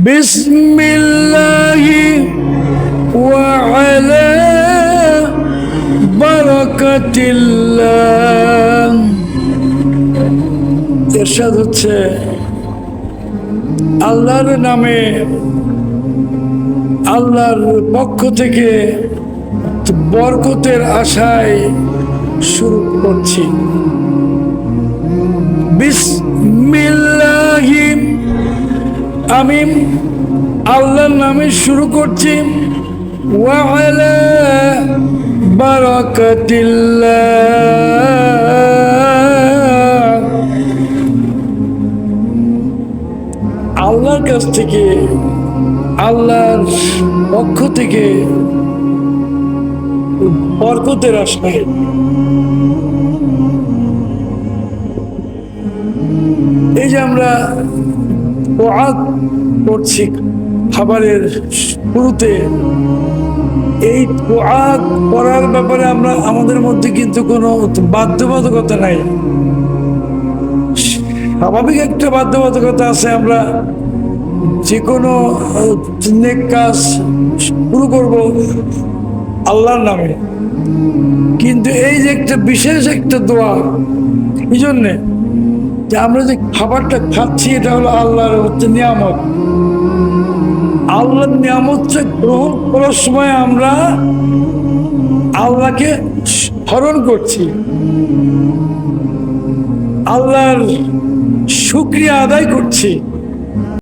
বিসমিল্লাহি ওয়া আলা বারাকাতিল্লাহ। ইরশাদ হচ্ছে আল্লাহর নামে, আল্লাহর পক্ষ থেকে বরকতের আশায় শুরু করছি। বিসমিল্লাহি, আমি আল্লাহর নামে শুরু করছি। ওয়া আলা বারাকাতিল্লাহ, আল্লাহর কাছ থেকে, আল্লাহর পক্ষ থেকে বরকতের আশায়। এই যে আমরা দোয়া করছি খাবারের শুরুতে, এই দোয়া করার ব্যাপারে আমরা আমাদের মধ্যে কিন্তু কোনো বাধ্যবাধকতা নাই। স্বাভাবিক একটা বাধ্যবাধকতা আছে, আমরা যে কোনো নেক কাজ শুরু করব আল্লাহর নামে। কিন্তু এই যে একটা বিশেষ একটা দোয়া, এই জন্যে যে আমরা যে খাবারটা খাচ্ছি এটা হলো আল্লাহর হচ্ছে নিয়ামত। আল্লাহর নিয়ামতটা গ্রহণ করার সময় আমরা আল্লাহকে স্মরণ করছি, আল্লাহর শুকরিয়া আদায় করছি।